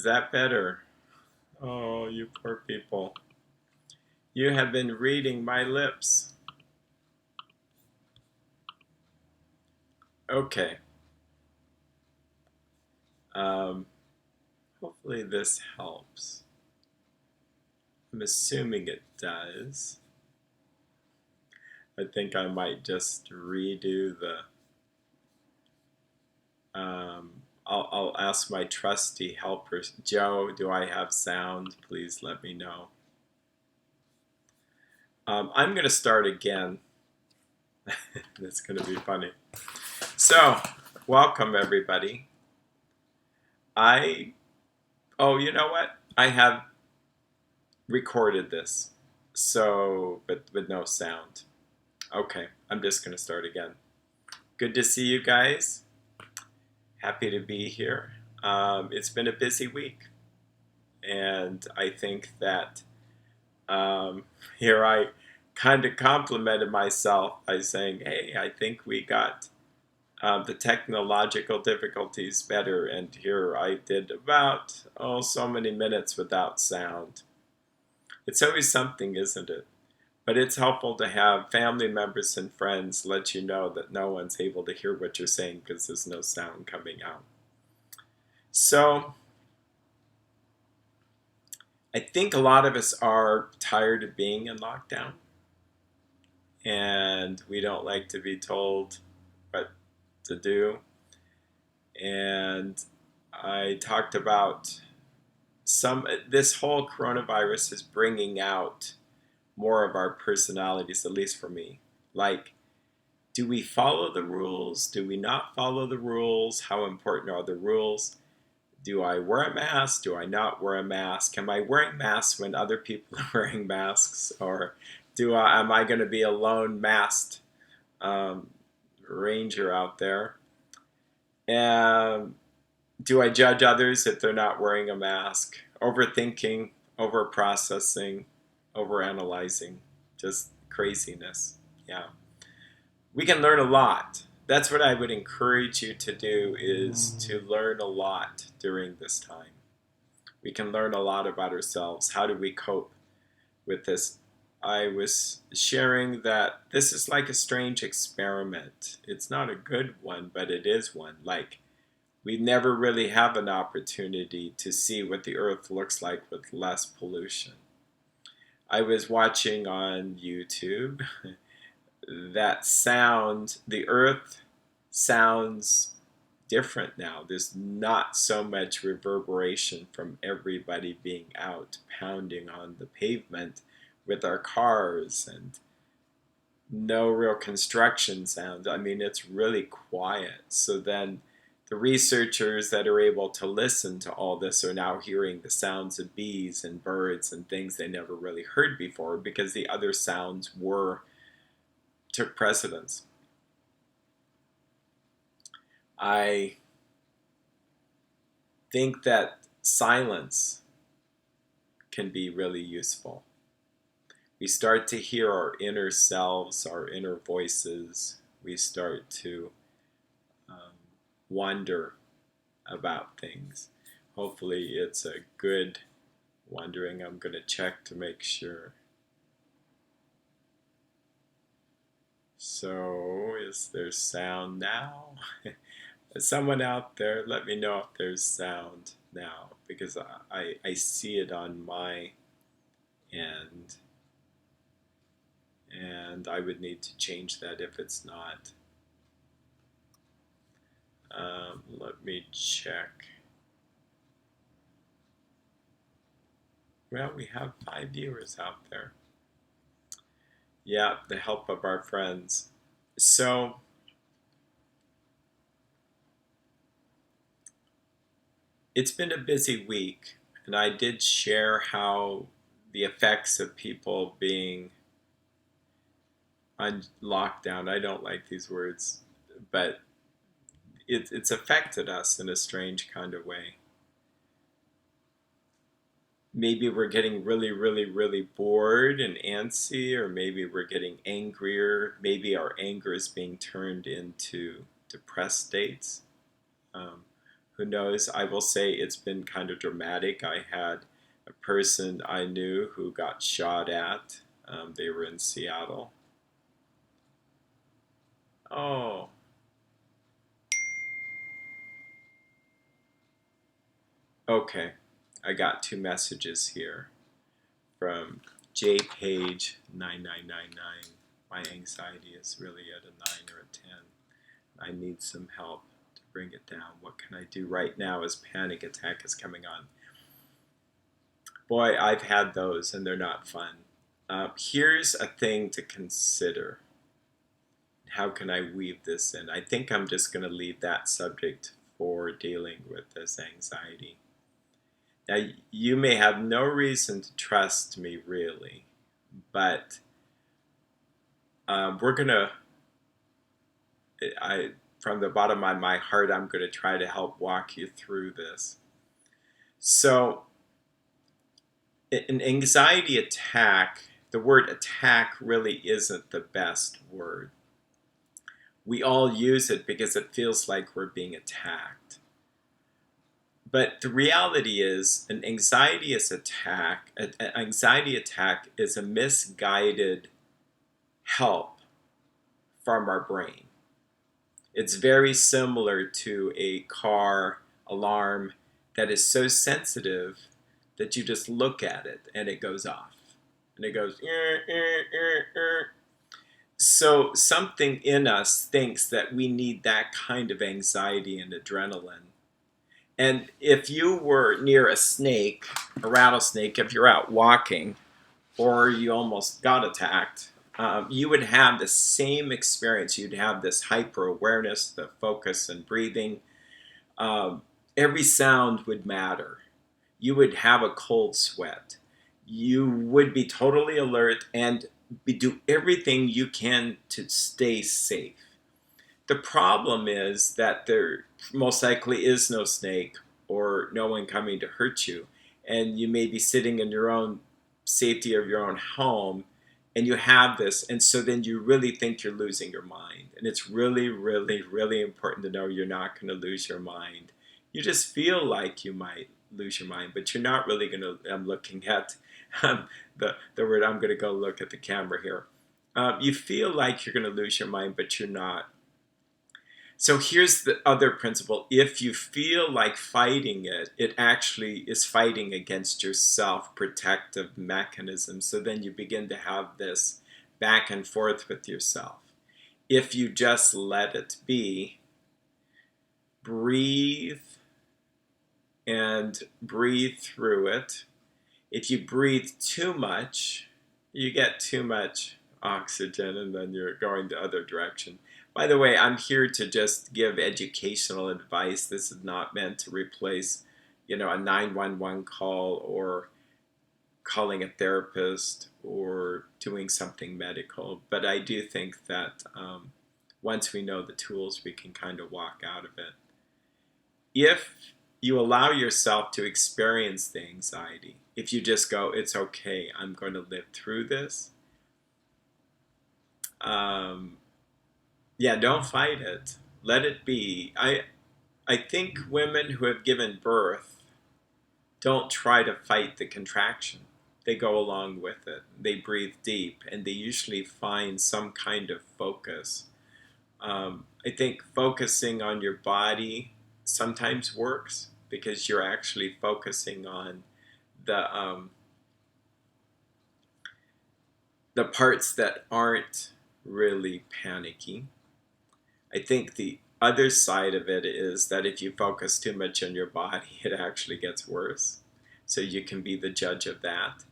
Is that better? Oh, you poor people. You have been reading my lips. Okay. Hopefully this helps. I'm assuming it does. I think I might just redo the... I'll ask my trusty helpers. Joe, do I have sound? Please let me know. I'm going to start again. That's going to be funny. So, welcome everybody. Oh, you know what? I have recorded this, but with no sound. Okay, I'm just going to start again. Good to see you guys. Happy to be here. It's been a busy week, and I think that here I kind of complimented myself by saying, hey, I think we got the technological difficulties better, and here I did about, so many minutes without sound. It's always something, isn't it? But it's helpful to have family members and friends let you know that no one's able to hear what you're saying because there's no sound coming out. So, I think a lot of us are tired of being in lockdown, and we don't like to be told what to do. And I talked about this whole coronavirus is bringing out more of our personalities, at least for me. Like, do we follow the rules? Do we not follow the rules? How important are the rules? Do I wear a mask? Do I not wear a mask? Am I wearing masks when other people are wearing masks? Or am I going to be a lone masked ranger out there? And do I judge others if they're not wearing a mask? Overthinking, overprocessing, overanalyzing, just craziness. Yeah. We can learn a lot. That's what I would encourage you to do, is to learn a lot during this time. We can learn a lot about ourselves. How do we cope with this? I was sharing that this is like a strange experiment. It's not a good one, but it is one. Like, we never really have an opportunity to see what the earth looks like with less pollution. I was watching on YouTube that sound, the earth sounds different now. There's not so much reverberation from everybody being out pounding on the pavement with our cars, and no real construction sound. I mean, it's really quiet. So then the researchers that are able to listen to all this are now hearing the sounds of bees and birds and things they never really heard before, because the other sounds took precedence. I think that silence can be really useful. We start to hear our inner selves, our inner voices. We start to wonder about things. Hopefully it's a good wondering. I'm going to check to make sure. So, is there sound now? Someone out there, let me know if there's sound now, because I see it on my end, and I would need to change that if it's not. Let me check. Well, we have 5 viewers out there. Yeah, the help of our friends. So, it's been a busy week, and I did share how the effects of people being on lockdown, I don't like these words, but it's affected us in a strange kind of way. Maybe we're getting really, really, really bored and antsy, or maybe we're getting angrier. Maybe our anger is being turned into depressed states. Who knows? I will say it's been kind of dramatic. I had a person I knew who got shot at. They were in Seattle. Oh, okay. I got 2 messages here from JPage9999. My anxiety is really at a 9 or a 10. I need some help to bring it down. What can I do right now as panic attack is coming on? Boy, I've had those and they're not fun. Here's a thing to consider. How can I weave this in? I think I'm just going to leave that subject for dealing with this anxiety. Now, you may have no reason to trust me, really, but we're going to, from the bottom of my heart, I'm going to try to help walk you through this. So, an anxiety attack, the word attack really isn't the best word. We all use it because it feels like we're being attacked. But the reality is, an anxiety attack is a misguided help from our brain. It's very similar to a car alarm that is so sensitive that you just look at it and it goes off. And it goes, So something in us thinks that we need that kind of anxiety and adrenaline. And if you were near a snake, a rattlesnake, if you're out walking, or you almost got attacked, you would have the same experience. You'd have this hyper awareness, the focus and breathing. Every sound would matter. You would have a cold sweat. You would be totally alert and do everything you can to stay safe. The problem is that there most likely is no snake or no one coming to hurt you. And you may be sitting in your own safety of your own home and you have this. And so then you really think you're losing your mind. And it's really, really, really important to know you're not going to lose your mind. You just feel like you might lose your mind, but you're not really going to. I'm looking at the word. I'm going to go look at the camera here. You feel like you're going to lose your mind, but you're not. So here's the other principle. If you feel like fighting it, it actually is fighting against your self-protective mechanism. So then you begin to have this back and forth with yourself. If you just let it be, breathe and breathe through it. If you breathe too much, you get too much oxygen and then you're going the other direction. By the way, I'm here to just give educational advice. This is not meant to replace, a 911 call or calling a therapist or doing something medical. But I do think that once we know the tools, we can kind of walk out of it. If you allow yourself to experience the anxiety, if you just go, it's okay, I'm going to live through this. Don't fight it. Let it be. I think women who have given birth don't try to fight the contraction. They go along with it. They breathe deep, and they usually find some kind of focus. I think focusing on your body sometimes works because you're actually focusing on the parts that aren't really panicky. I think the other side of it is that if you focus too much on your body, it actually gets worse. So you can be the judge of that.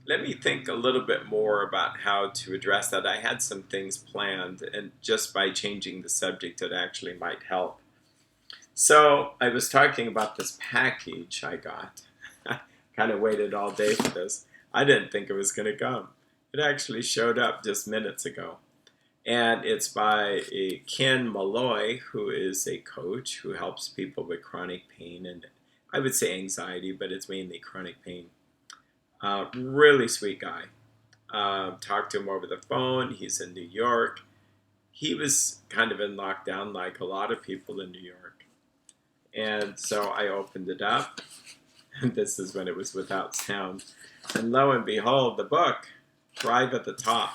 Let me think a little bit more about how to address that. I had some things planned, and just by changing the subject, it actually might help. So I was talking about this package I got. Kind of waited all day for this. I didn't think it was going to come. It actually showed up just minutes ago. And it's by Ken Malloy, who is a coach who helps people with chronic pain and I would say anxiety, but it's mainly chronic pain. Really sweet guy. Talked to him over the phone. He's in New York. he was kind of in lockdown like a lot of people in New York. And so I opened it up, and this is when it was without sound. And lo and behold, the book, Thrive at the Top,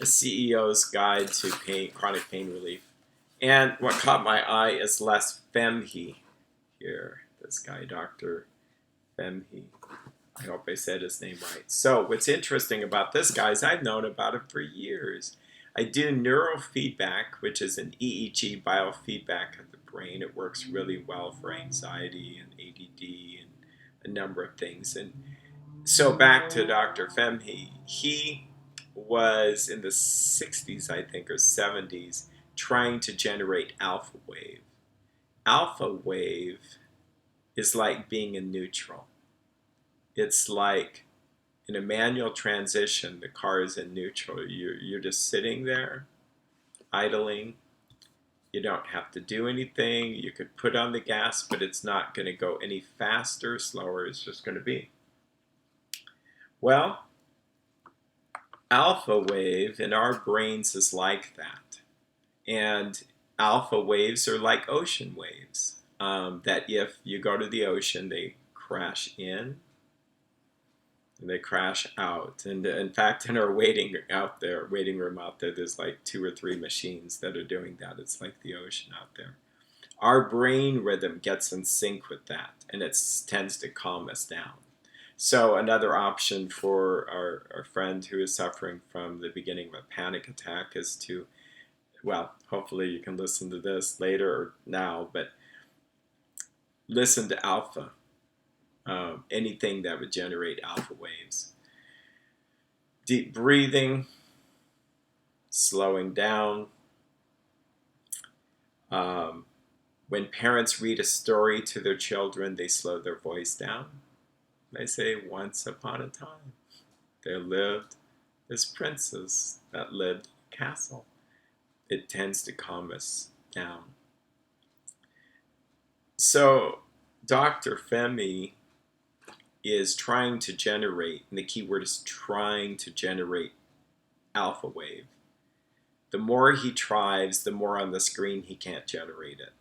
A CEO's Guide to Chronic Pain Relief. And what caught my eye is Les Femhe here. This guy, Dr. Femhe. I hope I said his name right. So what's interesting about this guy is I've known about him for years. I do neurofeedback, which is an EEG biofeedback of the brain. It works really well for anxiety and ADD and a number of things. And so back to Dr. Femhe. He was in the 60s, I think, or 70s, trying to generate alpha wave. Alpha wave is like being in neutral. It's like in a manual transmission, the car is in neutral. You're just sitting there, idling. You don't have to do anything. You could put on the gas, but it's not going to go any faster, slower. It's just going to be. Well, alpha wave in our brains is like that. And alpha waves are like ocean waves. That if you go to the ocean, they crash in and they crash out. And in fact, in our waiting room out there, there's like 2 or 3 machines that are doing that. It's like the ocean out there. Our brain rhythm gets in sync with that, and it tends to calm us down. So another option for our friend who is suffering from the beginning of a panic attack is to, well, hopefully you can listen to this later or now, but listen to alpha. Anything that would generate alpha waves. Deep breathing, slowing down. When parents read a story to their children, they slow their voice down. They say, once upon a time, there lived this princess that lived in a castle. It tends to calm us down. So Dr. Femhe is trying to generate, and the key word is trying to generate, alpha wave. The more he tries, the more on the screen he can't generate it.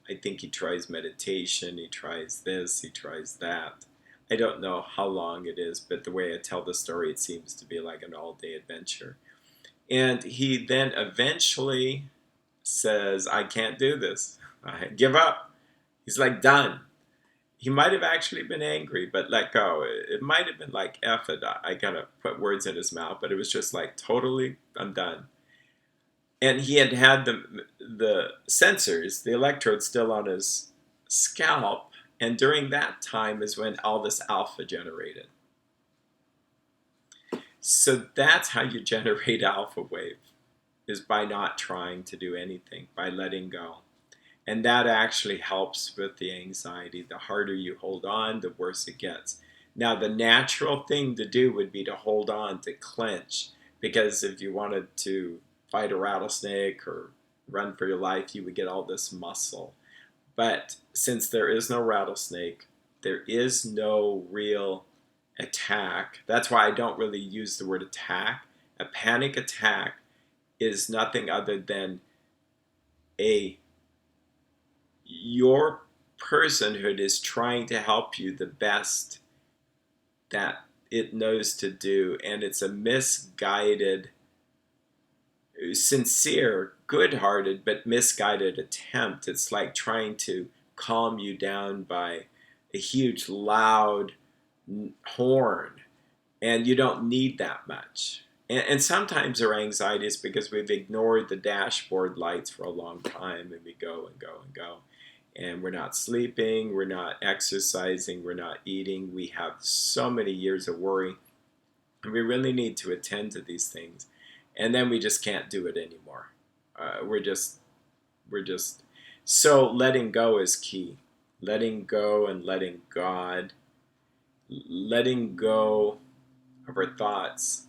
I think he tries meditation, he tries this, he tries that. I don't know how long it is, but the way I tell the story, it seems to be like an all-day adventure. And he then eventually says, I can't do this. I give up. He's like, done. He might have actually been angry, but let go. It might have been like, F it. I gotta put words in his mouth, but it was just like, totally, I'm done. And he had the sensors, the electrodes still on his scalp, and during that time is when all this alpha generated. So that's how you generate alpha wave, is by not trying to do anything, by letting go. And that actually helps with the anxiety. The harder you hold on, the worse it gets. Now, the natural thing to do would be to hold on, to clench, because if you wanted to fight a rattlesnake or run for your life, you would get all this muscle. But since there is no rattlesnake, there is no real attack. That's why I don't really use the word attack. A panic attack is nothing other than your personhood is trying to help you the best that it knows to do, and it's a misguided, sincere, good-hearted, but misguided attempt. It's like trying to calm you down by a huge, loud horn, and you don't need that much. And sometimes our anxiety is because we've ignored the dashboard lights for a long time, and we go and go and go. And we're not sleeping, we're not exercising, we're not eating. We have so many years of worry, and we really need to attend to these things. And then we just can't do it anymore. We're just. So letting go is key. Letting go and letting God. Letting go of our thoughts.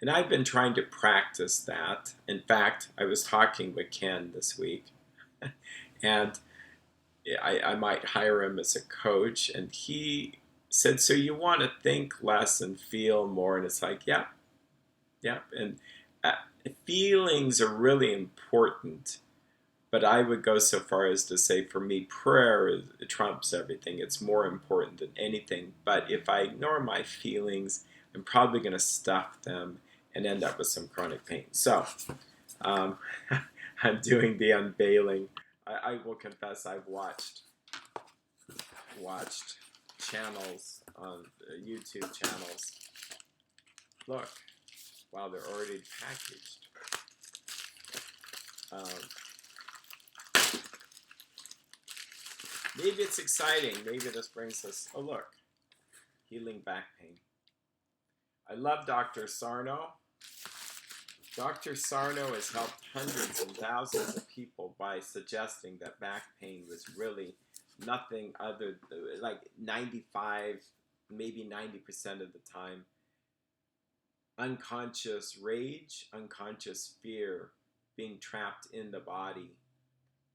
And I've been trying to practice that. In fact, I was talking with Ken this week, and I might hire him as a coach, and he said, so you want to think less and feel more? And it's like, yeah, Yeah, and uh, feelings are really important. But I would go so far as to say, for me, prayer trumps everything. It's more important than anything. But if I ignore my feelings, I'm probably going to stuff them and end up with some chronic pain. So um, I'm doing the unveiling. I will confess I've watched channels on YouTube channels. Look, wow, they're already packaged. Um, Maybe it's exciting. Maybe this brings us, oh look, healing back pain. I love Dr. Sarno. Dr. Sarno has helped hundreds and thousands of people by suggesting that back pain was really nothing other than like 95, maybe 90% of the time, unconscious rage, unconscious fear being trapped in the body.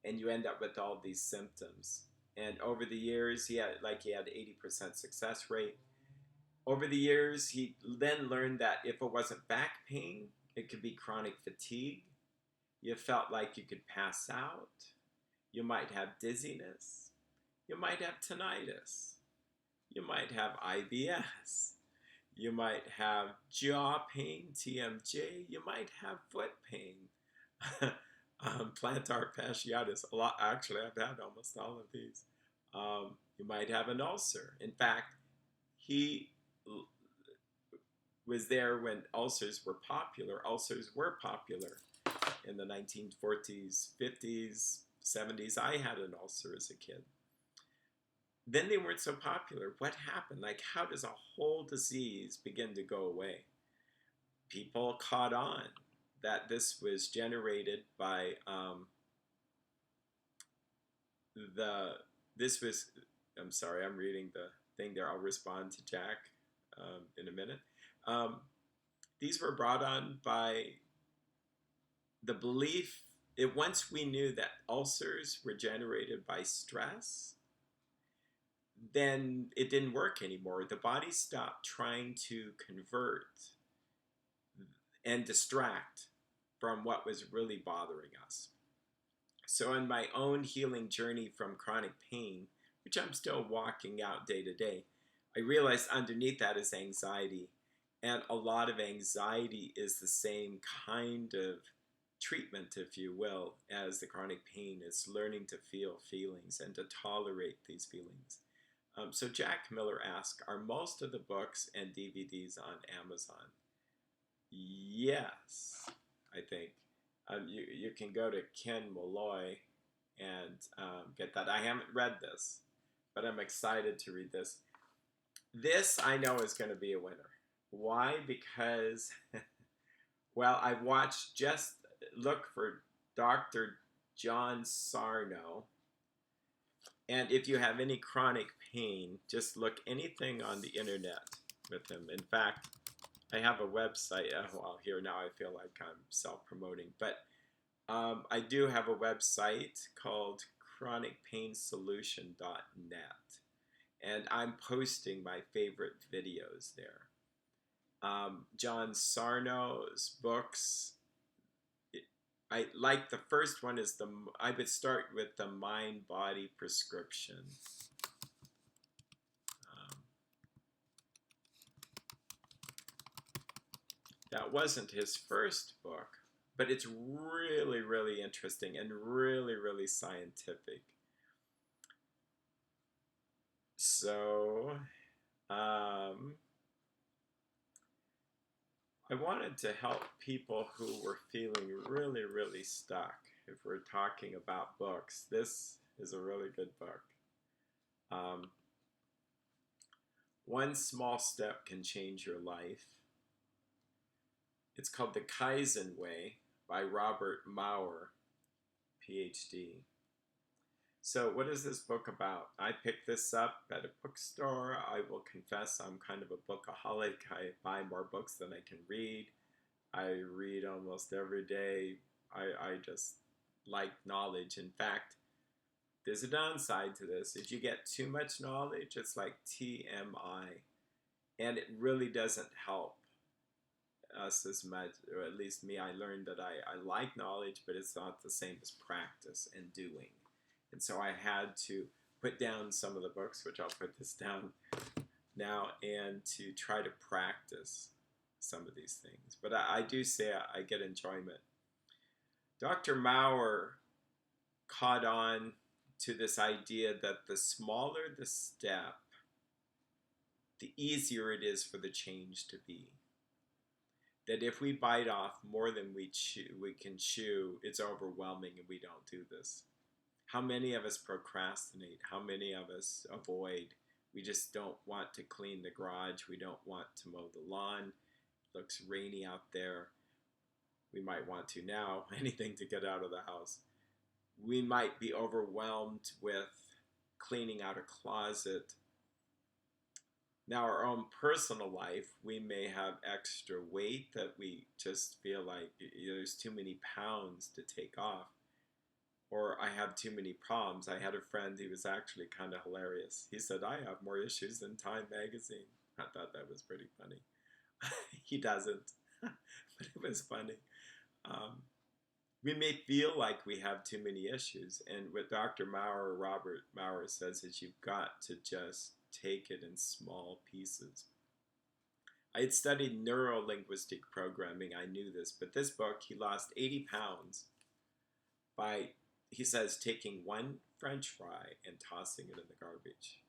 And you end up with all these symptoms. And over the years, he had 80% success rate. Over the years, he then learned that if it wasn't back pain, it could be chronic fatigue. You felt like you could pass out. You might have dizziness. You might have tinnitus. You might have IBS. You might have jaw pain, TMJ. You might have foot pain, plantar fasciitis. A lot, actually, I've had almost all of these. You might have an ulcer. In fact, he was there when ulcers were popular. Ulcers were popular in the 1940s, 50s, 70s. I had an ulcer as a kid. Then they weren't so popular. What happened? Like, how does a whole disease begin to go away? People caught on that this was generated by I'm sorry, I'm reading the thing there. I'll respond to Jack in a minute. These were brought on by the belief once we knew that ulcers were generated by stress, then it didn't work anymore. The body stopped trying to convert and distract from what was really bothering us. So in my own healing journey from chronic pain, which I'm still walking out day to day, I realized underneath that is anxiety. And a lot of anxiety is the same kind of treatment, if you will, as the chronic pain. It's learning to feel feelings and to tolerate these feelings. So Jack Miller asked, are most of the books and DVDs on Amazon? Yes, I think. You can go to Ken Malloy and get that. I haven't read this, but I'm excited to read this. This I know is going to be a winner. Why? Because, well, I watched, just look for Dr. John Sarno. And if you have any chronic pain, just look anything on the internet with him. In fact, I have a website. Well, here now I feel like I'm self-promoting, but I do have a website called chronicpainsolution.net, and I'm posting my favorite videos there. John Sarno's books. I like the first one is I would start with the mind-body prescription. That wasn't his first book, but it's really, really interesting and really, really scientific. So, I wanted to help people who were feeling really, really stuck. If we're talking about books, this is a really good book. One small step can change your life. It's called The Kaizen Way by Robert Maurer, Ph.D. So what is this book about? I picked this up at a bookstore. I will confess I'm kind of a bookaholic. I buy more books than I can read. I read almost every day. I just like knowledge. In fact, there's a downside to this. If you get too much knowledge, it's like TMI. And it really doesn't help us as much, or at least me. I learned that I like knowledge, but it's not the same as practice and doing. And so I had to put down some of the books, which I'll put this down now, and to try to practice some of these things. But I do say I get enjoyment. Dr. Maurer caught on to this idea that the smaller the step, the easier it is for the change to be. That if we bite off more than we can chew, it's overwhelming and we don't do this. How many of us procrastinate? How many of us avoid? We just don't want to clean the garage. We don't want to mow the lawn. It looks rainy out there. We might want to now, anything to get out of the house. We might be overwhelmed with cleaning out a closet. Now, our own personal life, we may have extra weight that we just feel like there's too many pounds to take off. Or I have too many problems. I had a friend, he was actually kind of hilarious. He said, I have more issues than Time magazine. I thought that was pretty funny. He doesn't, but it was funny. We may feel like we have too many issues. And what Dr. Maurer, Robert Maurer, says is you've got to just take it in small pieces. I had studied neuro-linguistic programming. I knew this. But this book, he lost 80 pounds by, he says, taking one French fry and tossing it in the garbage.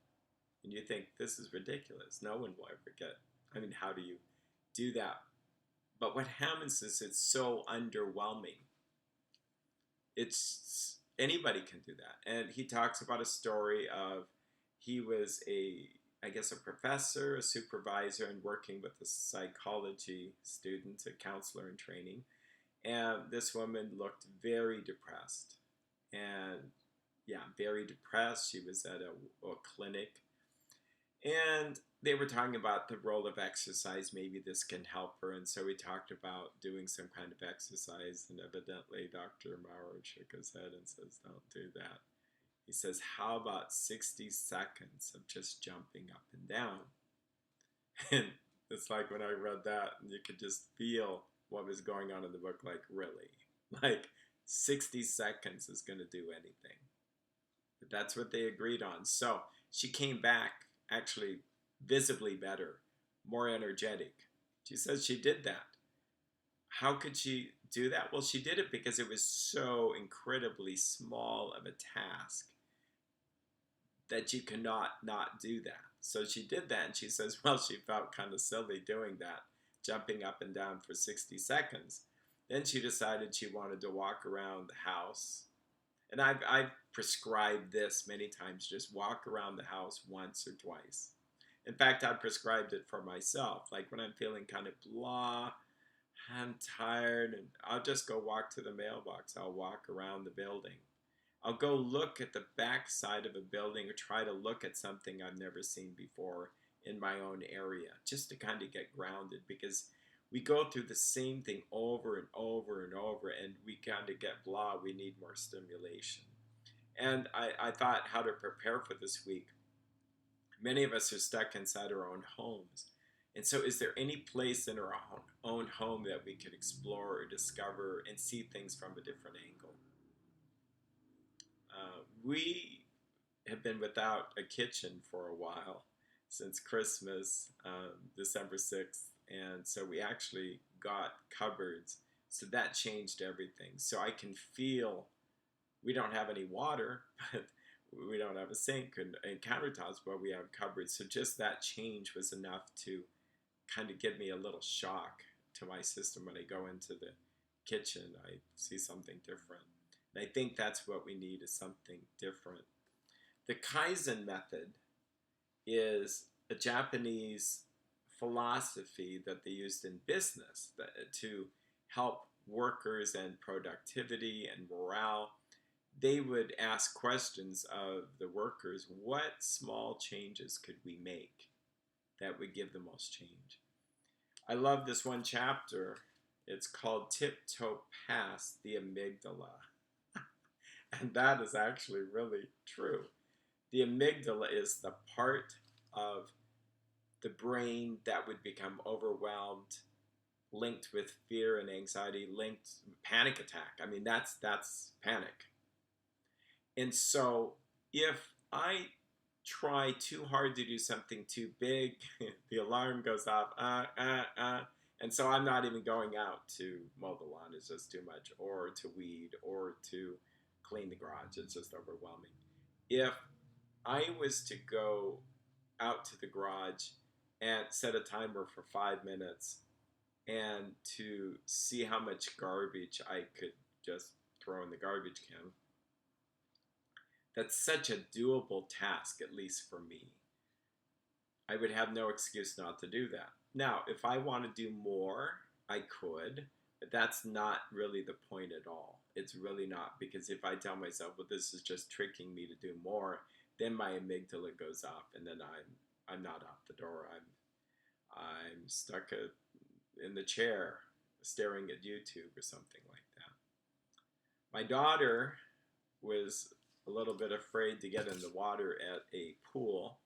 And you think, this is ridiculous. No one will ever get, how do you do that? But what happens is it's so underwhelming. It's, anybody can do that. And he talks about a story of, he was a professor, a supervisor, and working with a psychology student, a counselor in training. And this woman looked very depressed. And very depressed. She was at a clinic. And they were talking about the role of exercise. Maybe this can help her. And so we talked about doing some kind of exercise. And evidently Dr. Maurer shook his head and says, don't do that. He says, how about 60 seconds of just jumping up and down? And it's like when I read that, and you could just feel what was going on in the book, like, really? Like, 60 seconds is going to do anything. But that's what they agreed on. So she came back actually visibly better, more energetic. She says she did that. How could she do that? Well, she did it because it was so incredibly small of a task that you cannot not do that. So she did that, and she says, well, she felt kind of silly doing that, jumping up and down for 60 seconds. Then she decided she wanted to walk around the house. And I've prescribed this many times, just walk around the house once or twice. In fact, I've prescribed it for myself. Like when I'm feeling kind of blah, I'm tired, and I'll just go walk to the mailbox. I'll walk around the building. I'll go look at the back side of a building or try to look at something I've never seen before in my own area, just to kind of get grounded, because we go through the same thing over and over and over, and we kind of get blah. We need more stimulation. And I thought how to prepare for this week. Many of us are stuck inside our own homes. And so is there any place in our own home that we could explore or discover and see things from a different angle? We have been without a kitchen for a while, since Christmas, December 6th. And so we actually got cupboards. So that changed everything. So I can feel, we don't have any water, but we don't have a sink and countertops, but we have cupboards. So just that change was enough to kind of give me a little shock to my system. When I go into the kitchen, I see something different. And I think that's what we need, is something different. The Kaizen Method is a Japanese philosophy that they used in business to help workers and productivity and morale. They would ask questions of the workers, what small changes could we make that would give the most change? I love this one chapter. It's called Tiptoe Past the Amygdala. And that is actually really true. The amygdala is the part of the brain that would become overwhelmed linked with fear and anxiety, linked panic attack. I mean, that's panic. And so if I try too hard to do something too big, the alarm goes off, and so I'm not even going out to mow the lawn. It's just too much, or to weed, or to clean the garage. It's just overwhelming. If I was to go out to the garage and set a timer for 5 minutes and to see how much garbage I could just throw in the garbage can, that's such a doable task, at least for me. I would have no excuse not to do that. Now, if I want to do more, I could, but that's not really the point at all. It's really not, because if I tell myself, well, this is just tricking me to do more, then my amygdala goes off, and then I'm not out the door. I'm stuck in the chair staring at YouTube or something like that. My daughter was a little bit afraid to get in the water at a pool.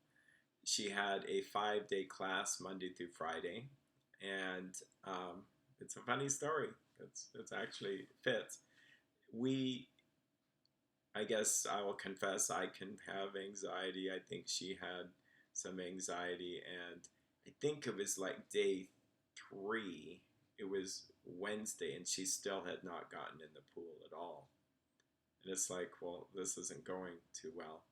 She had a 5-day class Monday through Friday, and it's a funny story. It's actually fits. I guess I will confess, I can have anxiety. I think she had some anxiety, and I think it was like day 3. It was Wednesday, and she still had not gotten in the pool at all. And it's like, well, this isn't going too well.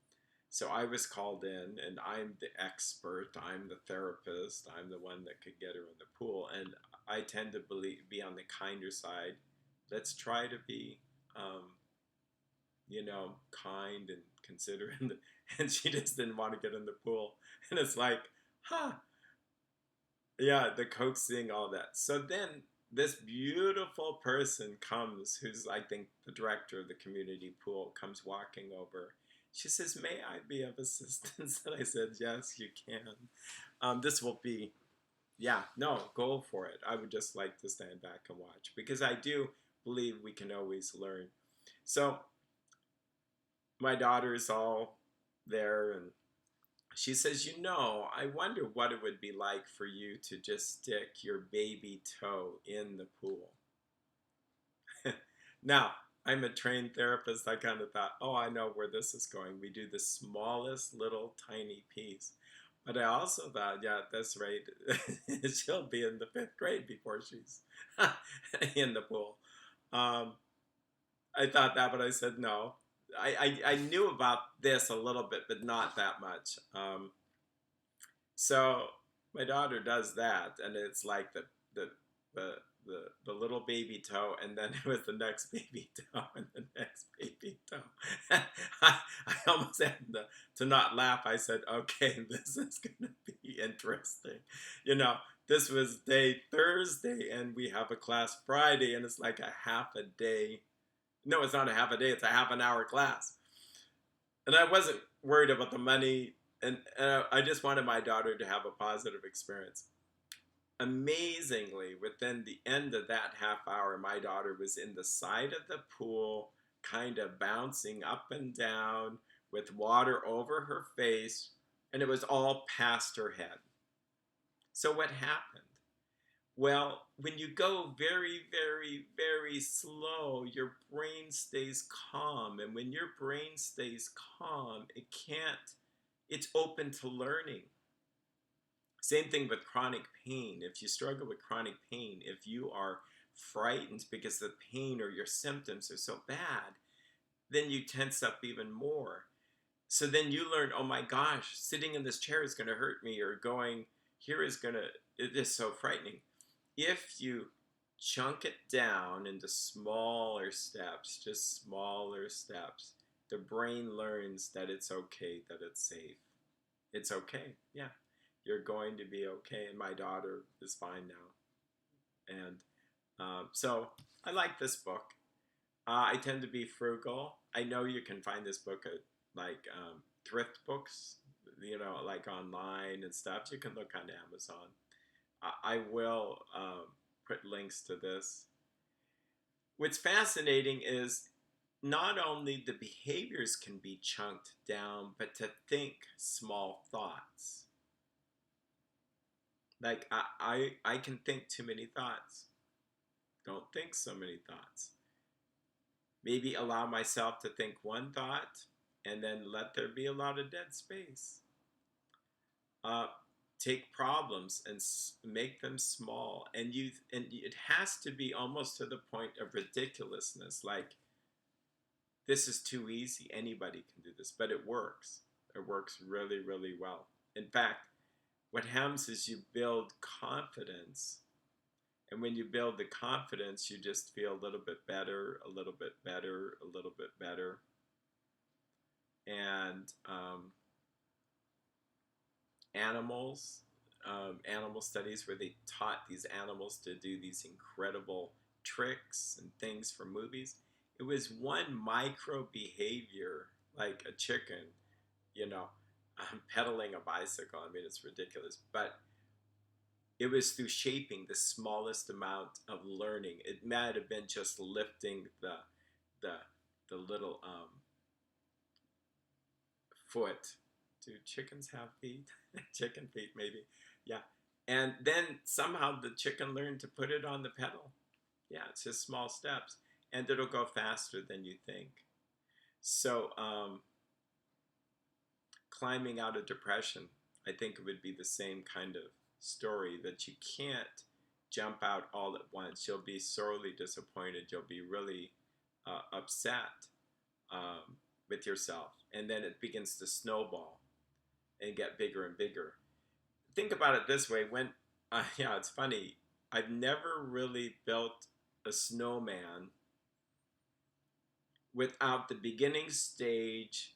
So I was called in, and I'm the expert. I'm the therapist. I'm the one that could get her in the pool. And I tend to be on the kinder side. Let's try to be, kind and considerate. And she just didn't want to get in the pool. And it's like, yeah, the coaxing, all that. So then this beautiful person comes, who's, I think, the director of the community pool, comes walking over. She says, may I be of assistance? And I said, yes, you can. This will be, go for it. I would just like to stand back and watch, because I do believe we can always learn. So my daughter's all there, and she says, I wonder what it would be like for you to just stick your baby toe in the pool. Now, I'm a trained therapist. I kind of thought, I know where this is going. We do the smallest little tiny piece. But I also thought, yeah, that's right. She'll be in the 5th grade before she's in the pool. I thought that, but I said no. I knew about this a little bit, but not that much. So my daughter does that, and it's like the little baby toe, and then it was the next baby toe, and the next baby toe. I almost had to not laugh. I said, okay, this is going to be interesting. This was day Thursday, and we have a class Friday, and it's like a half a day. No, it's not a half a day. It's a half an hour class. And I wasn't worried about the money, and I just wanted my daughter to have a positive experience. Amazingly, within the end of that half hour, my daughter was in the side of the pool, kind of bouncing up and down with water over her face, and it was all past her head. So what happened? Well, when you go very, very, very slow, your brain stays calm. And when your brain stays calm, it's open to learning. Same thing with chronic pain. If you struggle with chronic pain, if you are frightened because the pain or your symptoms are so bad, then you tense up even more. So then you learn, oh my gosh, sitting in this chair is going to hurt me, or going here it is so frightening. If you chunk it down into smaller steps, just smaller steps, the brain learns that it's okay, that it's safe. It's okay. Yeah. You're going to be okay. And my daughter is fine now. And so I like this book. I tend to be frugal. I know you can find this book at thrift books, like online and stuff. You can look on Amazon. I will put links to this. What's fascinating is not only the behaviors can be chunked down, but to think small thoughts. Like I can think too many thoughts. Don't think so many thoughts. Maybe allow myself to think one thought and then let there be a lot of dead space. Uh, Take problems and make them small, and it has to be almost to the point of ridiculousness. Like, this is too easy. Anybody can do this, but it works. It works really, really well. In fact, what happens is you build confidence. And when you build the confidence, you just feel a little bit better, a little bit better, a little bit better. And animal studies where they taught these animals to do these incredible tricks and things for movies. It was one micro behavior, like a chicken, pedaling a bicycle. I mean, it's ridiculous. But it was through shaping the smallest amount of learning. It might have been just lifting the the little foot. Do chickens have feet? Chicken feet, maybe. Yeah. And then somehow the chicken learned to put it on the pedal. Yeah, it's just small steps, and it'll go faster than you think. So, climbing out of depression, I think it would be the same kind of story, that you can't jump out all at once. You'll be sorely disappointed. You'll be really upset with yourself. And then it begins to snowball and get bigger and bigger. Think about it this way. Yeah, it's funny. I've never really built a snowman without the beginning stage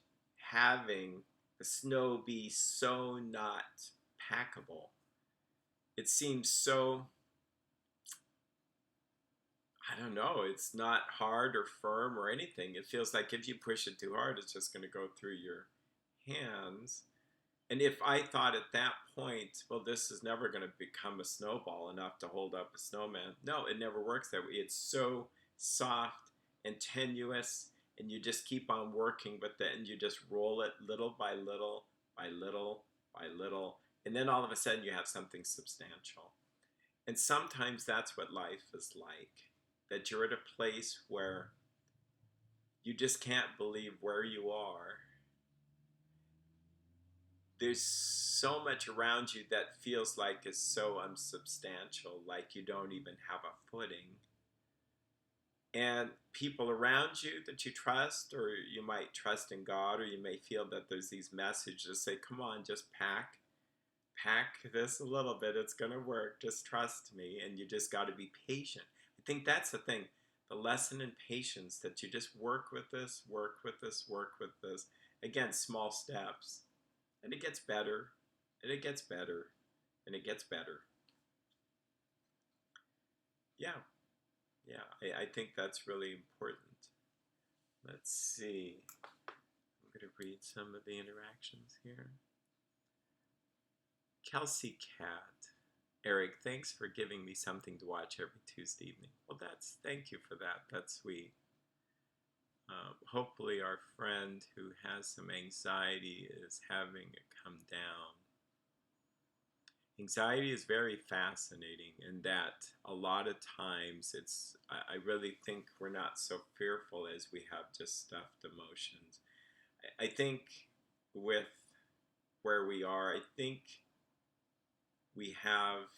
having the snow be so not packable. It seems so, I don't know, it's not hard or firm or anything. It feels like if you push it too hard, it's just going to go through your hands. And if I thought at that point, well, this is never going to become a snowball enough to hold up a snowman. No, it never works that way. It's so soft and tenuous, and you just keep on working with it, and you just roll it little by little, by little, by little. And then all of a sudden you have something substantial. And sometimes that's what life is like. That you're at a place where you just can't believe where you are. There's so much around you that feels like is so unsubstantial, like you don't even have a footing. And people around you that you trust, or you might trust in God, or you may feel that there's these messages that say, come on, just pack this a little bit, it's going to work, just trust me. And you just got to be patient. I think that's the thing, the lesson in patience, that you just work with this, work with this, work with this. Again, small steps. And it gets better, and it gets better, and it gets better. Yeah, I think that's really important. Let's see. I'm going to read some of the interactions here. Kelsey Cat. Eric, thanks for giving me something to watch every Tuesday evening. Well, thank you for that. That's sweet. Hopefully our friend who has some anxiety is having it come down. Anxiety is very fascinating in that a lot of times I really think we're not so fearful as we have just stuffed emotions. I think with where we are, I think we have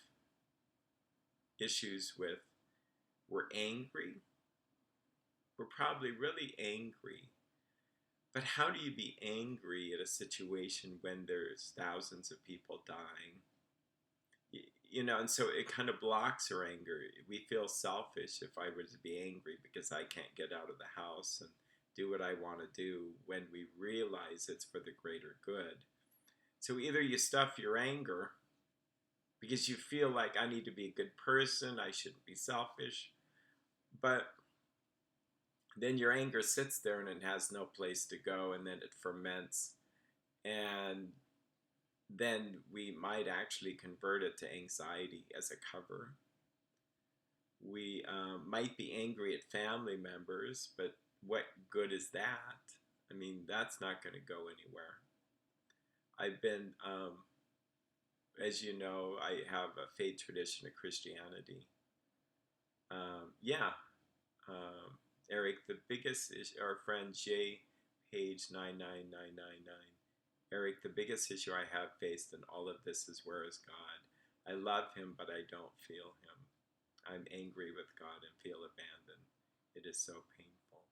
issues with, we're angry. We're probably really angry. But how do you be angry at a situation when there's thousands of people dying? And so it kind of blocks our anger. We feel selfish if I were to be angry because I can't get out of the house and do what I want to do, when we realize it's for the greater good. So either you stuff your anger because you feel like, I need to be a good person, I shouldn't be selfish, but then your anger sits there and it has no place to go, and then it ferments, and then we might actually convert it to anxiety as a cover. We might be angry at family members, but what good is that? I mean, that's not going to go anywhere. I've been as you know, I have a faith tradition of Christianity. Yeah, Eric, the biggest is our friend J. Page 99999. Eric, the biggest issue I have faced in all of this is where is God? I love him, but I don't feel him. I'm angry with God and feel abandoned. It is so painful.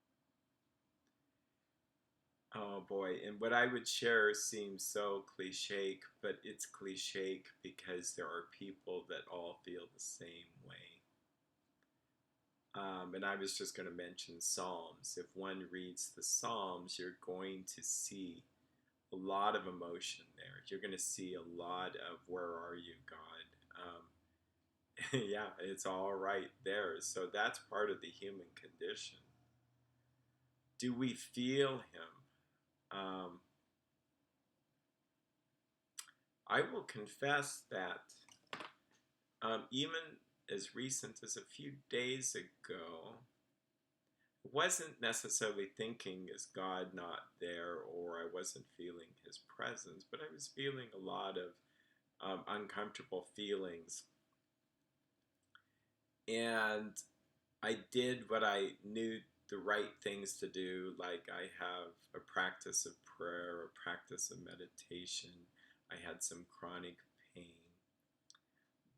Oh boy, and what I would share seems so cliche, but it's cliche because there are people that all feel the same way. And I was just going to mention Psalms. If one reads the Psalms, you're going to see a lot of emotion there. You're going to see a lot of where are you, God? Yeah, it's all right there. So that's part of the human condition. Do we feel him? I will confess that even as recent as a few days ago, I wasn't necessarily thinking, is God not there, or I wasn't feeling his presence, but I was feeling a lot of uncomfortable feelings. And I did what I knew the right things to do, like I have a practice of prayer, a practice of meditation. I had some chronic pain.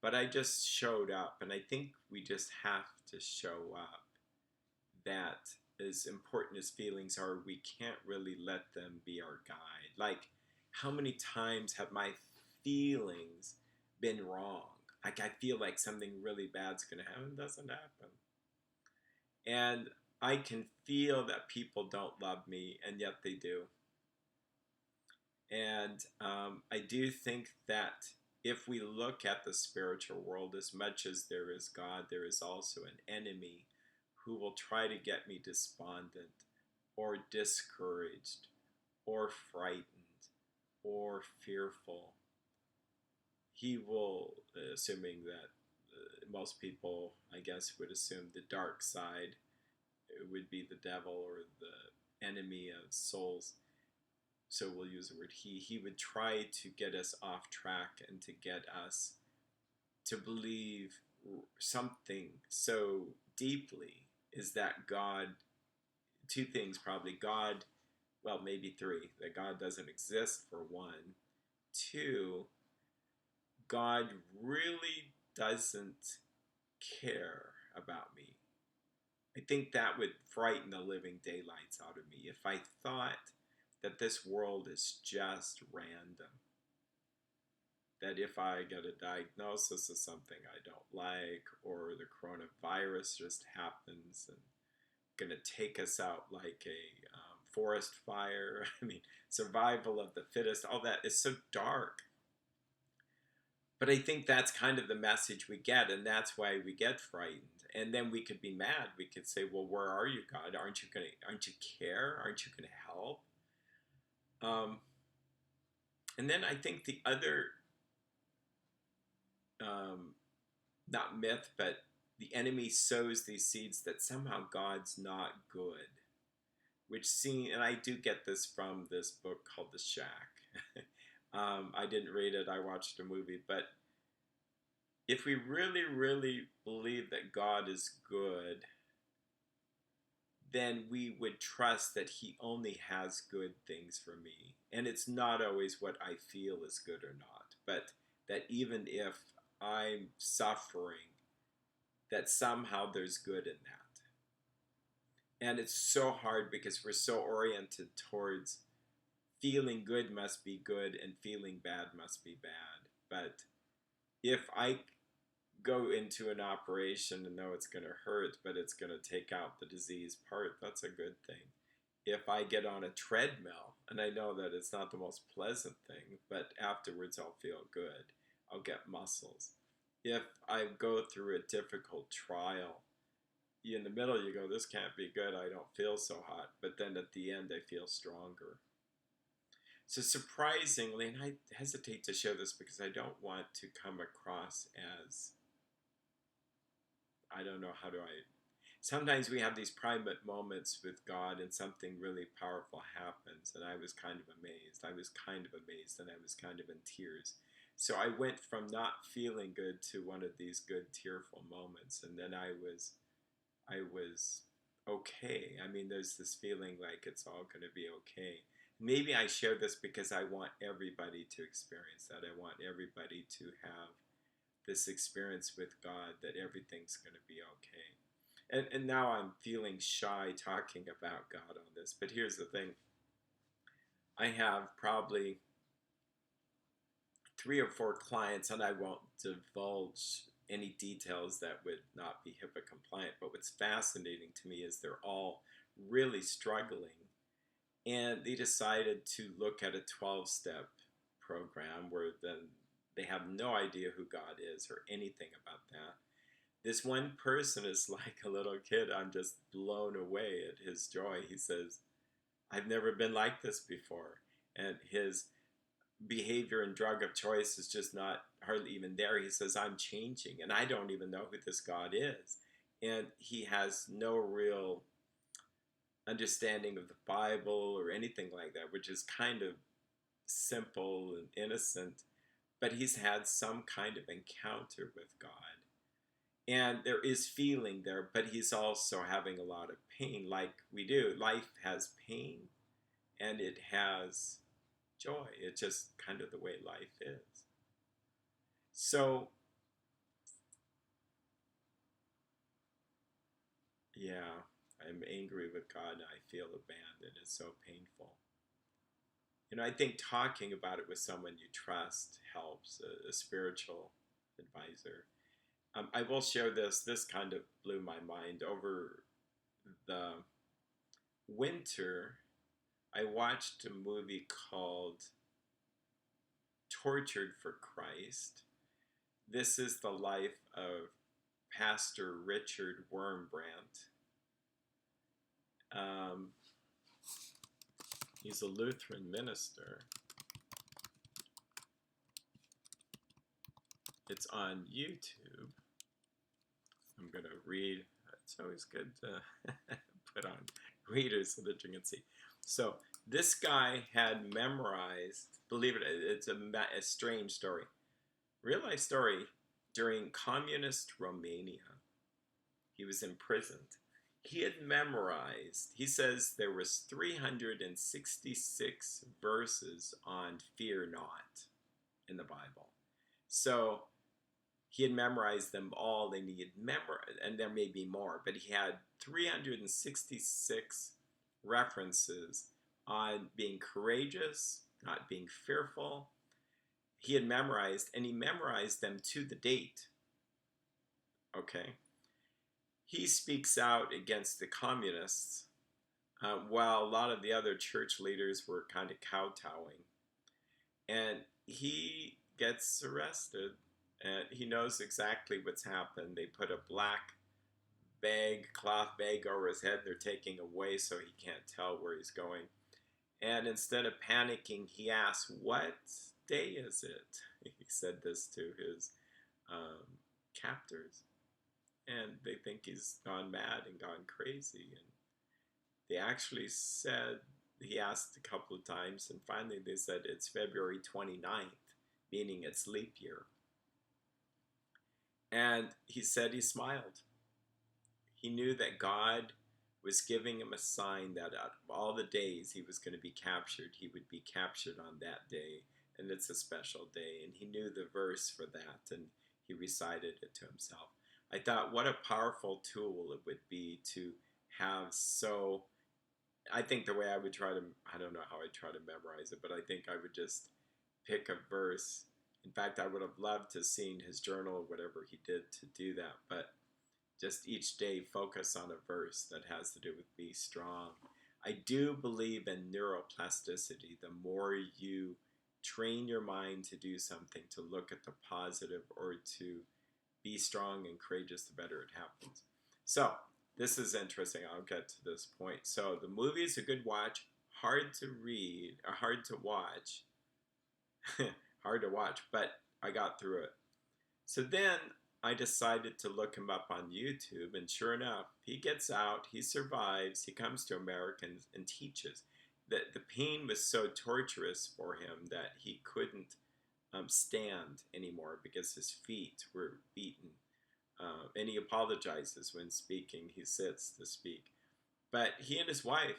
But I just showed up, and I think we just have to show up. That as important as feelings are, we can't really let them be our guide. Like, how many times have my feelings been wrong? Like, I feel like something really bad's going to happen. It doesn't happen. And I can feel that people don't love me, and yet they do. And I do think that if we look at the spiritual world, as much as there is God, there is also an enemy who will try to get me despondent or discouraged or frightened or fearful. He will, assuming that most people, I guess, would assume the dark side would be the devil or the enemy of souls. So we'll use the word he. He would try to get us off track and to get us to believe something so deeply is that God, two things probably, God, well, maybe three, that God doesn't exist for one. Two, God really doesn't care about me. I think that would frighten the living daylights out of me if I thought that this world is just random. That if I get a diagnosis of something I don't like, or the coronavirus just happens and going to take us out like a forest fire. I mean, survival of the fittest, all that is so dark. But I think that's kind of the message we get, and that's why we get frightened. And then we could be mad. We could say, "Well, where are you, God? Aren't you care? Aren't you going to help?" And then I think the other, not myth, but the enemy sows these seeds that somehow God's not good. Which scene, and I do get this from this book called The Shack. I didn't read it, I watched a movie, but if we really, really believe that God is good, then we would trust that he only has good things for me. And it's not always what I feel is good or not, but that even if I'm suffering, that somehow there's good in that. And it's so hard because we're so oriented towards feeling good must be good and feeling bad must be bad. But if I go into an operation and know it's going to hurt, but it's going to take out the disease part, that's a good thing. If I get on a treadmill and I know that it's not the most pleasant thing, but afterwards I'll feel good, I'll get muscles. If I go through a difficult trial, in the middle you go, this can't be good, I don't feel so hot, but then at the end I feel stronger. So surprisingly, and I hesitate to share this because I don't want to come across as, I don't know, sometimes we have these private moments with God and something really powerful happens, and I was kind of amazed and I was kind of in tears So I went from not feeling good to one of these good tearful moments, and then I was okay. I mean, there's this feeling like it's all going to be okay. Maybe I share this because I want everybody to experience that. I want everybody to have this experience with God, that everything's going to be okay. And now I'm feeling shy talking about God on this, but here's the thing. I have probably 3 or 4 clients, and I won't divulge any details that would not be HIPAA compliant, but what's fascinating to me is they're all really struggling, and they decided to look at a 12-step program where then they have no idea who God is or anything about that. This one person is like a little kid. I'm just blown away at his joy. He says, I've never been like this before. And his behavior and drug of choice is just not hardly even there. He says, I'm changing, and I don't even know who this God is. And he has no real understanding of the Bible or anything like that, which is kind of simple and innocent. But he's had some kind of encounter with God. And there is feeling there, but he's also having a lot of pain, like we do. Life has pain, and it has joy. It's just kind of the way life is. So, yeah, I'm angry with God, and I feel abandoned. It's so painful. I think talking about it with someone you trust helps, a spiritual advisor. I will share this. This kind of blew my mind. Over the winter, I watched a movie called Tortured for Christ. This is the life of Pastor Richard Wurmbrand. He's a Lutheran minister. It's on YouTube. I'm going to read. It's always good to put on readers so that you can see. So this guy had memorized, believe it, it's a strange story. Real life story. During communist Romania, he was imprisoned. He had memorized, he says there was 366 verses on fear not in the Bible. So he had memorized them all. They needed memorized, and there may be more, but he had 366 references on being courageous, not being fearful. He had memorized, and he memorized them to the date. Okay? He speaks out against the communists, while a lot of the other church leaders were kind of kowtowing. And he gets arrested, and he knows exactly what's happened. They put a black cloth bag over his head. They're taking away so he can't tell where he's going. And instead of panicking, he asks, what day is it? He said this to his captors. And they think he's gone mad and gone crazy. And they actually said, he asked a couple of times, and finally they said it's February 29th, meaning it's leap year. And he said he smiled. He knew that God was giving him a sign that out of all the days he was going to be captured, he would be captured on that day. And it's a special day. And he knew the verse for that, and he recited it to himself. I thought, what a powerful tool it would be to have. So I think the way I would try to, I don't know how I'd try to memorize it, but I think I would just pick a verse. In fact, I would have loved to have seen his journal or whatever he did to do that, but just each day focus on a verse that has to do with be strong. I do believe in neuroplasticity. The more you train your mind to do something, to look at the positive or to be strong and courageous, the better it happens. So, this is interesting. I'll get to this point. So, the movie is a good watch, hard to read, or hard to watch. Hard to watch, but I got through it. So then I decided to look him up on YouTube, and sure enough, he gets out, he survives, he comes to America and teaches. The pain was so torturous for him that he couldn't stand anymore because his feet were beaten. And he apologizes when speaking. He sits to speak. But he and his wife,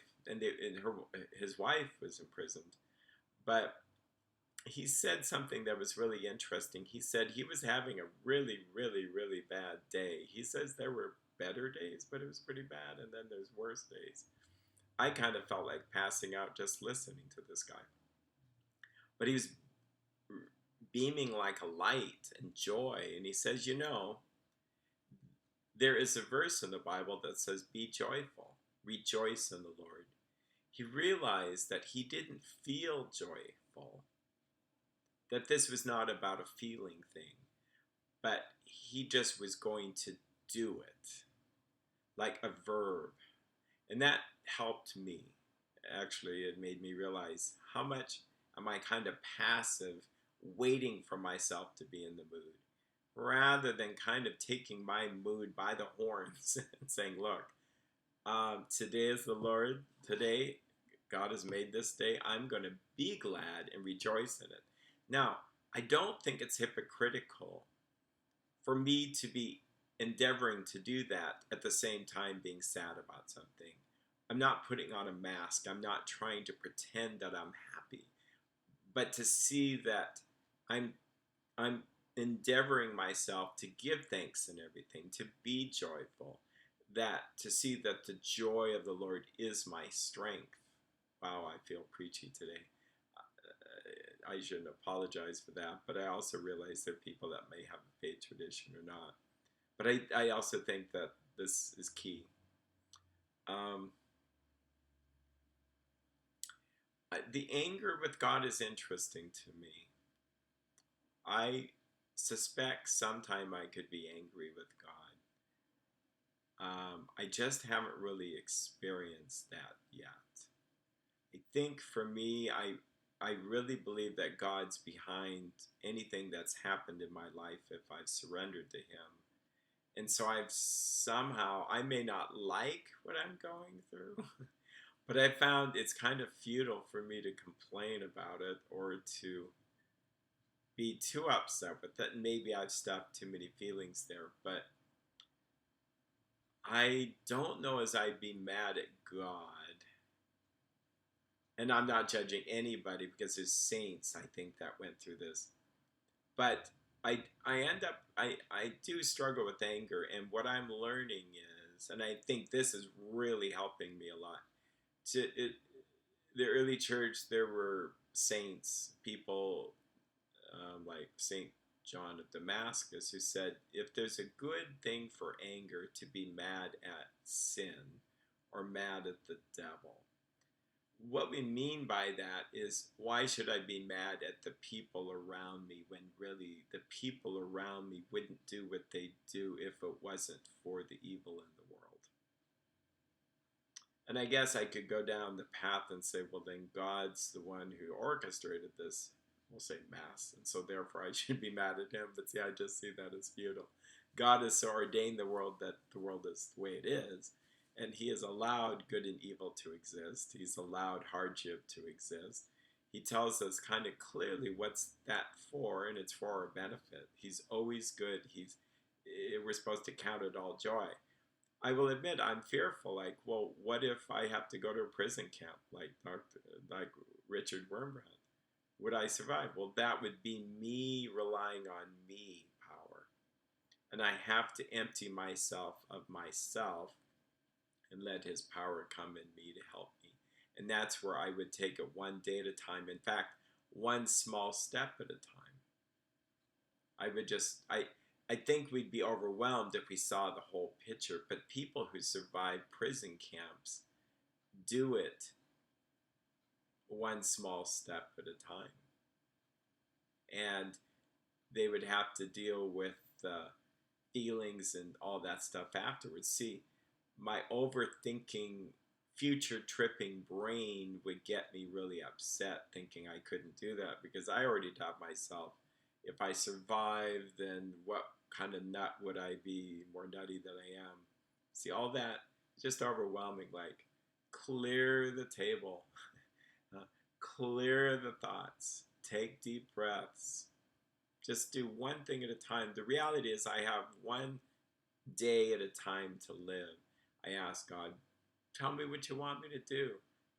his wife was imprisoned. But he said something that was really interesting. He said he was having a really, really, really bad day. He says there were better days, but it was pretty bad. And then there's worse days. I kind of felt like passing out just listening to this guy. But he was beaming like a light and joy. And he says, there is a verse in the Bible that says, be joyful, rejoice in the Lord. He realized that he didn't feel joyful, that this was not about a feeling thing, but he just was going to do it, like a verb. And that helped me. Actually, it made me realize how much am I kind of passive, waiting for myself to be in the mood, rather than kind of taking my mood by the horns and saying, look, today is the Lord, today God has made this day, I'm going to be glad and rejoice in it. Now, I don't think it's hypocritical for me to be endeavoring to do that at the same time being sad about something. I'm not putting on a mask. I'm not trying to pretend that I'm happy. But to see that I'm endeavoring myself to give thanks in everything, to be joyful, that to see that the joy of the Lord is my strength. Wow, I feel preachy today. I shouldn't apologize for that, but I also realize there are people that may have a faith tradition or not. But I also think that this is key. The anger with God is interesting to me. I suspect sometime I could be angry with God. I just haven't really experienced that yet. I think for me, I really believe that God's behind anything that's happened in my life if I've surrendered to Him. And so I may not like what I'm going through, but I found it's kind of futile for me to complain about it or to be too upset with it. Maybe I've stuffed too many feelings there, but I don't know as I'd be mad at God. And I'm not judging anybody because there's saints, I think, that went through this. But I do struggle with anger, and what I'm learning is, and I think this is really helping me a lot. The early church, there were saints, people like Saint John of Damascus, who said, if there's a good thing for anger, to be mad at sin or mad at the devil. What we mean by that is, why should I be mad at the people around me when really the people around me wouldn't do what they do if it wasn't for the evil in the world? And I guess I could go down the path and say, well, then God's the one who orchestrated this, we'll say, mess, and so therefore I should be mad at him. But see, I just see that as futile. God has so ordained the world that the world is the way it is. And he has allowed good and evil to exist. He's allowed hardship to exist. He tells us kind of clearly what's that for, and it's for our benefit. He's always good. We're supposed to count it all joy. I will admit I'm fearful. Like, well, what if I have to go to a prison camp like Richard Wurmbrand? Would I survive? Well, that would be me relying on me power. And I have to empty myself of myself and let his power come in me to help me. And that's where I would take it one day at a time. In fact, one small step at a time. I think we'd be overwhelmed if we saw the whole picture. But people who survive prison camps do it one small step at a time. And they would have to deal with the feelings and all that stuff afterwards. See, my overthinking, future tripping brain would get me really upset thinking I couldn't do that, because I already taught myself, if I survive, then what kind of nut would I be, more nutty than I am? See, all that is just overwhelming. Like, clear the table, clear the thoughts, take deep breaths, Just do one thing at a time. The reality is I have one day at a time to live. I ask God, tell me what you want me to do.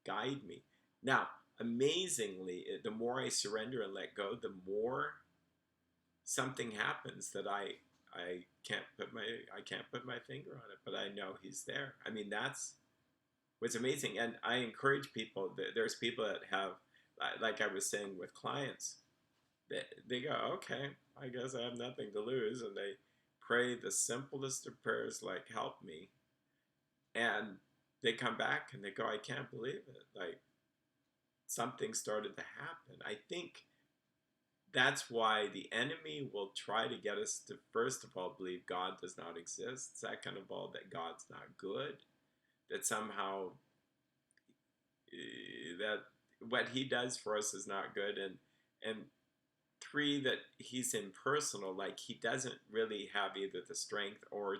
Guide me. Now, amazingly, the more I surrender and let go, the more something happens that I can't put my finger on it, but I know He's there. I mean, that's what's amazing. And I encourage people. There's people that have, like I was saying with clients, they go, okay, I guess I have nothing to lose, and they pray the simplest of prayers, like help me, and they come back and they go, I can't believe it. Like something started to happen. I think that's why the enemy will try to get us to, first of all, believe God does not exist. Second of all, that God's not good. That somehow that what He does for us is not good. And three, that He's impersonal. Like He doesn't really have either the strength or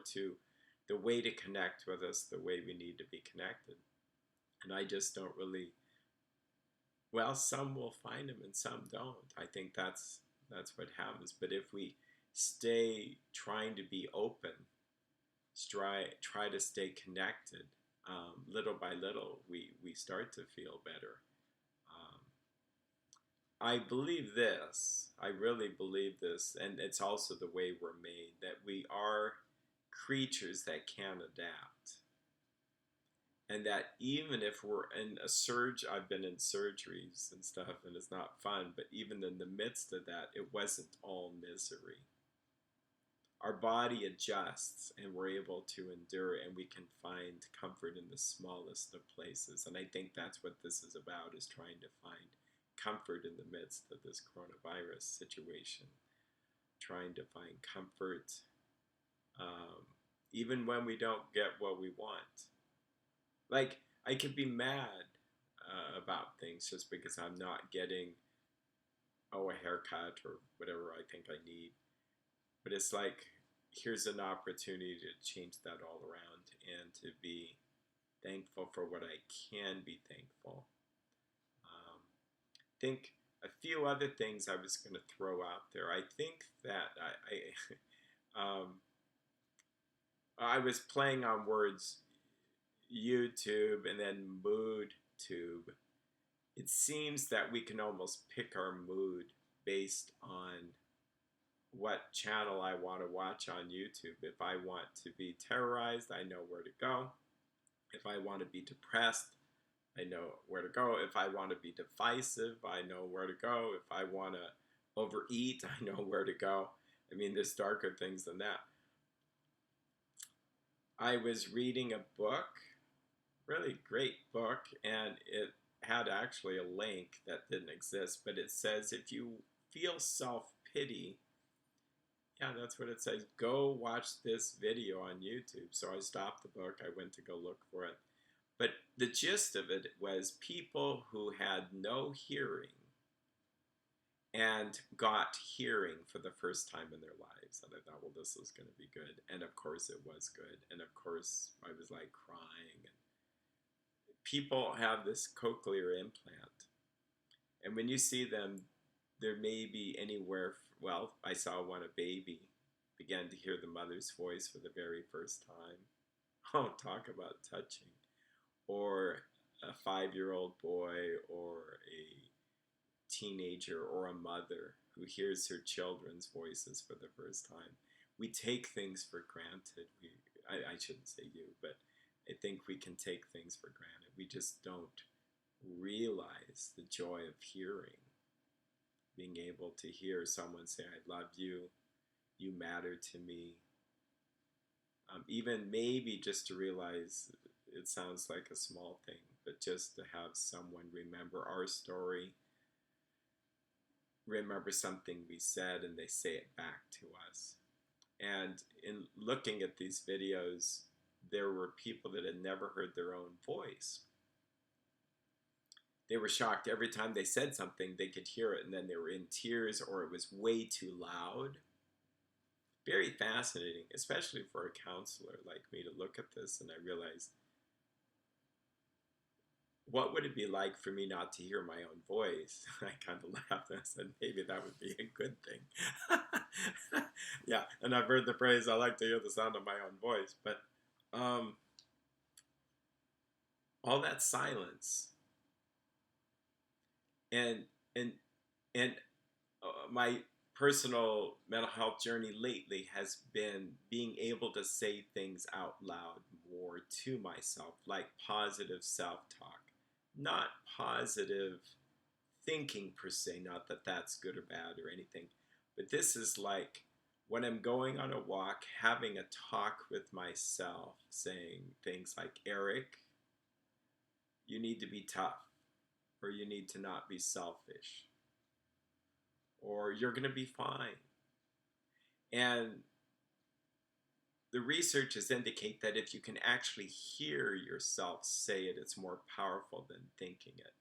the way to connect with us the way we need to be connected. And I just don't really. Well, some will find Him and some don't. I think that's what happens. But if we stay trying to be open, try to stay connected, little by little, we start to feel better. I believe this. I really believe this, and it's also the way we're made, that we are creatures that can adapt. And that even if we're in a surge, I've been in surgeries and stuff, and it's not fun, but even in the midst of that, it wasn't all misery. Our body adjusts, and we're able to endure, and we can find comfort in the smallest of places. And I think that's what this is about, is trying to find comfort in the midst of this coronavirus situation. Trying to find comfort, even when we don't get what we want. Like, I could be mad about things just because I'm not getting, a haircut or whatever I think I need. But it's like, here's an opportunity to change that all around and to be thankful for what I can be thankful. I think a few other things I was going to throw out there. I think that I was playing on words, YouTube and then mood tube. It seems that we can almost pick our mood based on what channel I want to watch on YouTube. If I want to be terrorized, I know where to go. If I want to be depressed, I know where to go. If I want to be divisive, I know where to go. If I want to overeat, I know where to go. I mean, there's darker things than that. I was reading a book, really great book, and it had actually a link that didn't exist, but it says if you feel self-pity, yeah, that's what it says, go watch this video on YouTube. So I stopped the book, I went to go look for it. But the gist of it was people who had no hearing and got hearing for the first time in their lives. And I thought, well, this is going to be good. And of course it was good. And of course I was like crying. And people have this cochlear implant. And when you see them, there may be anywhere, well, I saw one, a baby began to hear the mother's voice for the very first time. Oh, talk about touching. Or a 5-year-old boy or a teenager or a mother who hears her children's voices for the first time. We take things for granted. I shouldn't say you, but I think we can take things for granted. We just don't realize the joy of hearing. Being able to hear someone say, I love you, you matter to me. Even maybe just to realize, it sounds like a small thing, but just to have someone remember our story, remember something we said, and they say it back to us. And in looking at these videos, there were people that had never heard their own voice. They were shocked every time they said something, they could hear it, and then they were in tears or it was way too loud. Very fascinating, especially for a counselor like me to look at this, and I realized what would it be like for me not to hear my own voice? I kind of laughed and I said, maybe that would be a good thing. Yeah, and I've heard the phrase, I like to hear the sound of my own voice. But um, all that silence and and and my personal mental health journey lately has been being able to say things out loud more to myself, like positive self-talk, not positive thinking per se, not that that's good or bad or anything, but this is like when I'm going on a walk, having a talk with myself, saying things like, Eric, you need to be tough, or you need to not be selfish, or you're going to be fine. And the researchers indicate that if you can actually hear yourself say it, it's more powerful than thinking it.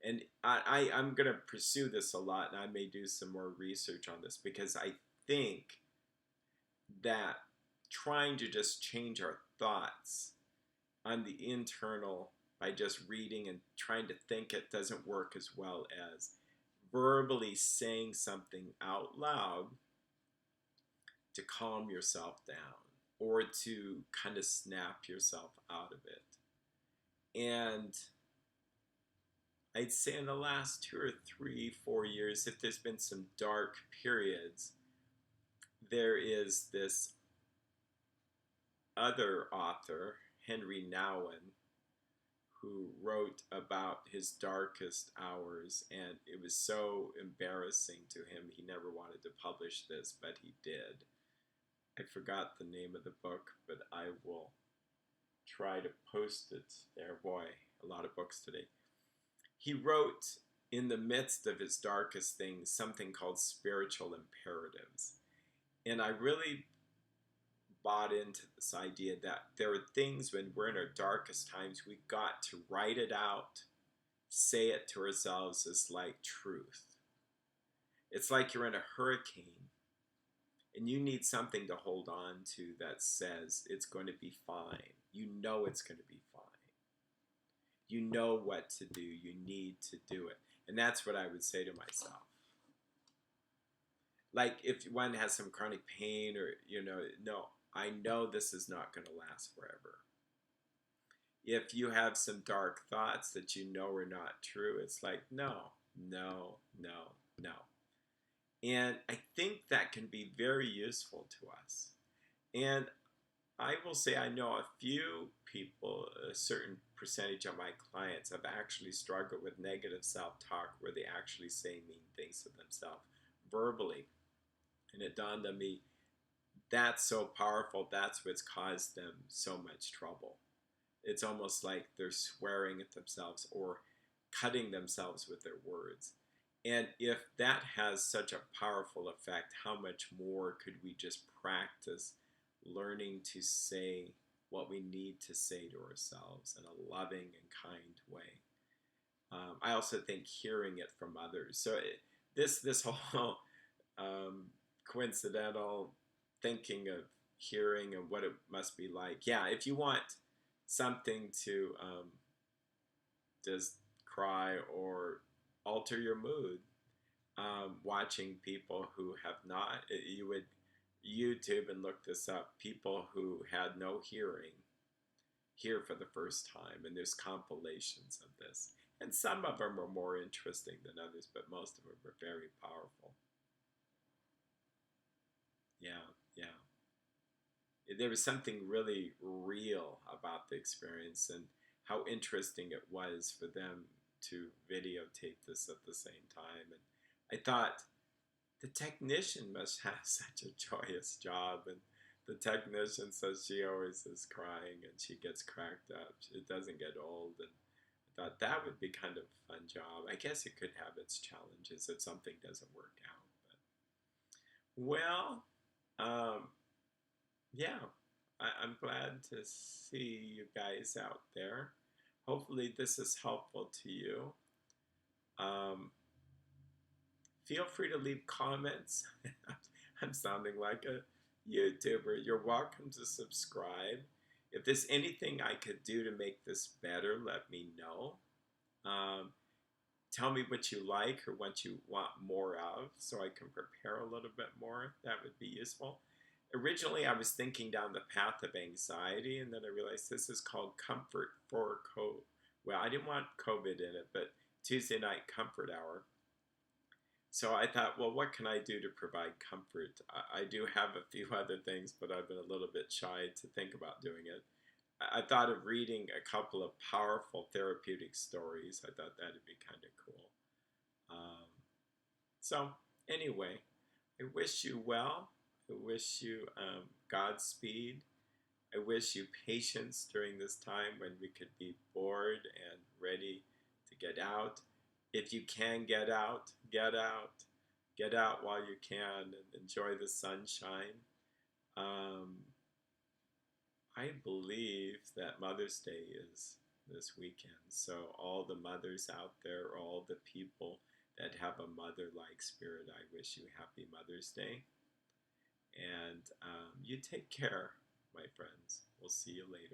And I'm going to pursue this a lot, and I may do some more research on this because I think that trying to just change our thoughts on the internal by just reading and trying to think it doesn't work as well as verbally saying something out loud to calm yourself down or to kind of snap yourself out of it. And I'd say in the last 2 or 3, 4 years, if there's been some dark periods, there is this other author, Henri Nouwen, who wrote about his darkest hours, and it was so embarrassing to him. He never wanted to publish this, but he did. I forgot the name of the book, but I will try to post it there. Boy, a lot of books today. He wrote, in the midst of his darkest things, something called spiritual imperatives. And I really bought into this idea that there are things when we're in our darkest times, we got to write it out, say it to ourselves as like truth. It's like you're in a hurricane and you need something to hold on to that says it's going to be fine. You know it's going to be fine. You know what to do. You need to do it. And that's what I would say to myself. Like if one has some chronic pain or, no, I know this is not going to last forever. If you have some dark thoughts that you know are not true, it's like, no, no, no, no. And I think that can be very useful to us. And I will say I know a few people, a certain percentage of my clients have actually struggled with negative self-talk where they actually say mean things to themselves verbally. And it dawned on me, that's so powerful, that's what's caused them so much trouble. It's almost like they're swearing at themselves or cutting themselves with their words. And if that has such a powerful effect, how much more could we just practice learning to say what we need to say to ourselves in a loving and kind way? I also think hearing it from others. So this whole coincidental thinking of hearing and what it must be like. Yeah, if you want something to just cry or alter your mood, watching people who have not, you would YouTube and look this up, people who had no hearing hear for the first time, and there's compilations of this. And some of them are more interesting than others, but most of them are very powerful. Yeah, yeah. There was something really real about the experience and how interesting it was for them to videotape this at the same time. And I thought, the technician must have such a joyous job. And the technician says she always is crying and she gets cracked up. It doesn't get old. And I thought that would be kind of a fun job. I guess it could have its challenges if something doesn't work out. But, well, um, yeah, I'm glad to see you guys out there. Hopefully this is helpful to you. Um, Feel free to leave comments. I'm sounding like a YouTuber. You're welcome to subscribe. If there's anything I could do to make this better, let me know. Tell me what you like or what you want more of so I can prepare a little bit more. That would be useful. Originally, I was thinking down the path of anxiety, and then I realized this is called comfort for COVID. Well, I didn't want COVID in it, but Tuesday night comfort hour. So I thought, well, what can I do to provide comfort? I do have a few other things, but I've been a little bit shy to think about doing it. I thought of reading a couple of powerful therapeutic stories. I thought that'd be kind of cool. Um, so, anyway, I wish you well. I wish you Godspeed. I wish you patience during this time when we could be bored and ready to get out. If you can get out, get out. Get out while you can and enjoy the sunshine. Um, I believe that Mother's Day is this weekend. So, all the mothers out there, all the people that have a mother like spirit, I wish you happy Mother's Day. And you take care, my friends. We'll see you later.